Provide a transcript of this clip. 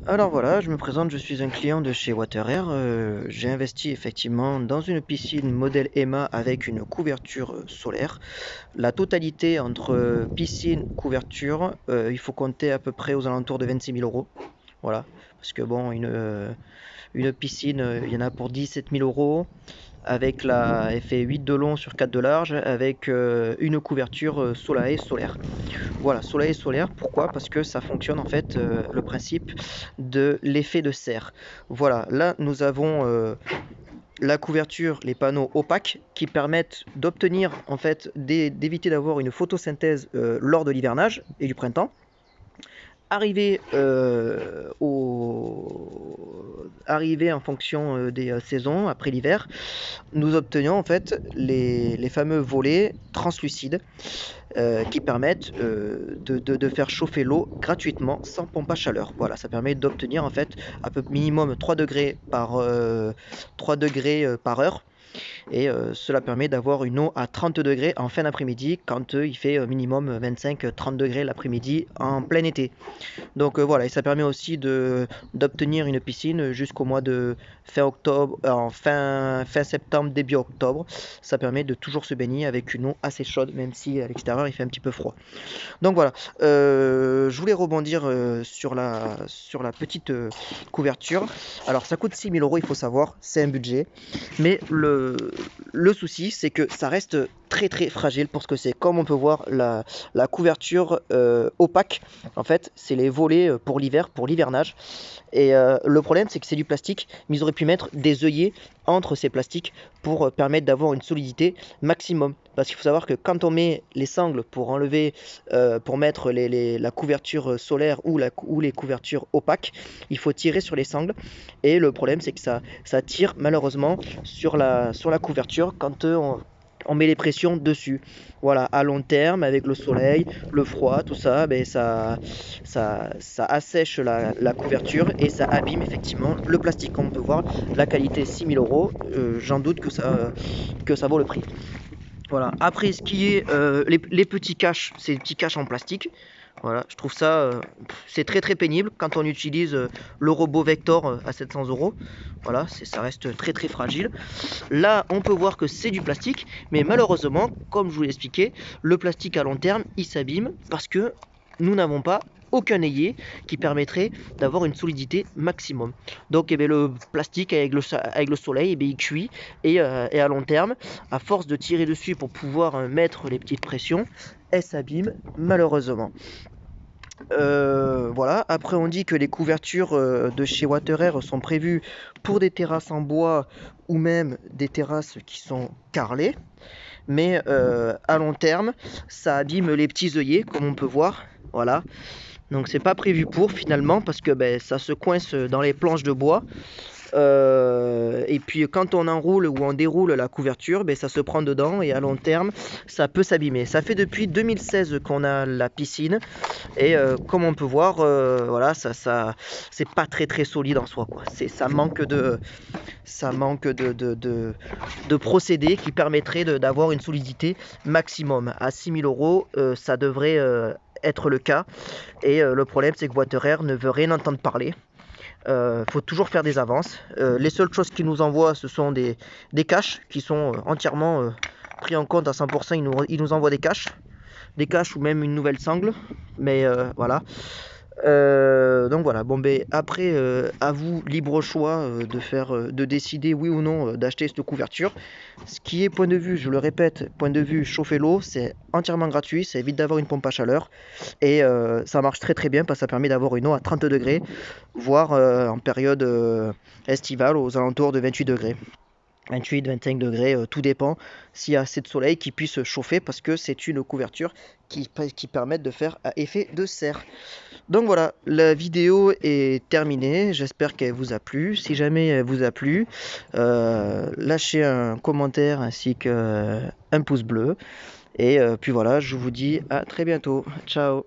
Alors voilà, je me présente, je suis un client de chez WaterAir. J'ai investi effectivement dans une piscine modèle EMA avec une couverture solaire. La totalité entre piscine, couverture, il faut compter à peu près aux alentours de 26 000 euros. Voilà, parce que bon, une piscine, il y en a pour 17 000 euros. Elle fait 8 de long sur 4 de large, avec une couverture soleil solaire. Voilà, soleil solaire, pourquoi? Parce que ça fonctionne en fait le principe de l'effet de serre. Voilà, là nous avons la couverture, les panneaux opaques qui permettent d'obtenir en fait d'éviter d'avoir une photosynthèse lors de l'hivernage et du printemps. Arrivé en fonction des saisons après l'hiver, nous obtenions en fait les fameux volets translucides qui permettent de faire chauffer l'eau gratuitement sans pompe à chaleur. Voilà, ça permet d'obtenir en fait à peu minimum 3 degrés 3 degrés par heure. Et cela permet d'avoir une eau à 30 degrés en fin d'après-midi quand il fait minimum 25-30 degrés l'après-midi en plein été. Donc voilà, et ça permet aussi d'obtenir une piscine jusqu'au mois de fin octobre, fin septembre, début octobre. Ça permet de toujours se baigner avec une eau assez chaude, même si à l'extérieur il fait un petit peu froid. Donc voilà, je voulais rebondir sur la petite couverture. Alors ça coûte 6 000 euros, il faut savoir, c'est un budget. Mais le souci, c'est que ça reste très très fragile pour ce que c'est. Comme on peut voir, la couverture opaque, en fait, c'est les volets pour l'hiver, pour l'hivernage. Et le problème, c'est que c'est du plastique, mais ils auraient pu mettre des œillets entre ces plastiques pour permettre d'avoir une solidité maximum. Parce qu'il faut savoir que quand on met les sangles pour enlever, pour mettre la couverture solaire ou les couvertures opaques, il faut tirer sur les sangles. Et le problème, c'est que ça tire malheureusement sur la couverture quand on met les pressions dessus. Voilà, à long terme, avec le soleil, le froid, tout ça, ben ça assèche la couverture et ça abîme effectivement le plastique. Comme on peut voir, la qualité 6 000 euros, j'en doute que ça vaut le prix. Voilà. Après, ce qui est les petits caches, c'est des petits caches en plastique. Voilà, je trouve ça, c'est très très pénible quand on utilise le robot Vector à 700 euros. Voilà, ça reste très très fragile. Là, on peut voir que c'est du plastique, mais malheureusement, comme je vous l'ai expliqué, le plastique à long terme, il s'abîme parce que nous n'avons pas aucun ayé qui permettrait d'avoir une solidité maximum. Donc eh bien, le plastique avec le soleil, eh bien, il cuit et à long terme, à force de tirer dessus pour pouvoir mettre les petites pressions, elle s'abîme malheureusement. Voilà. Après, on dit que les couvertures de chez WaterAir sont prévues pour des terrasses en bois ou même des terrasses qui sont carrelées. Mais à long terme, ça abîme les petits œillets, comme on peut voir. Voilà. Donc c'est pas prévu pour finalement parce que ben, ça se coince dans les planches de bois. Et puis quand on enroule ou on déroule la couverture, ben, ça se prend dedans et à long terme, ça peut s'abîmer. Ça fait depuis 2016 qu'on a la piscine et comme on peut voir, voilà, c'est pas très très solide en soi, quoi. Ça manque de procédés qui permettraient d'avoir une solidité maximum. À 6 000 euros, ça devrait être le cas. Et le problème, c'est que WaterAir ne veut rien entendre parler. Faut toujours faire des avances. Les seules choses qu'ils nous envoient, ce sont des caches qui sont entièrement pris en compte à 100%. Ils nous envoient des caches ou même une nouvelle sangle. Mais voilà. Donc voilà, bon ben après à vous libre choix de décider oui ou non d'acheter cette couverture. Ce qui est point de vue, je le répète, point de vue chauffer l'eau, c'est entièrement gratuit, ça évite d'avoir une pompe à chaleur et ça marche très très bien parce que ça permet d'avoir une eau à 30 degrés, voire en période estivale aux alentours de 28 degrés. 28-25 degrés, tout dépend s'il y a assez de soleil qui puisse chauffer parce que c'est une couverture qui permet de faire effet de serre. Donc voilà, la vidéo est terminée, j'espère qu'elle vous a plu. Si jamais elle vous a plu, lâchez un commentaire ainsi qu'un pouce bleu. Et puis voilà, je vous dis à très bientôt. Ciao.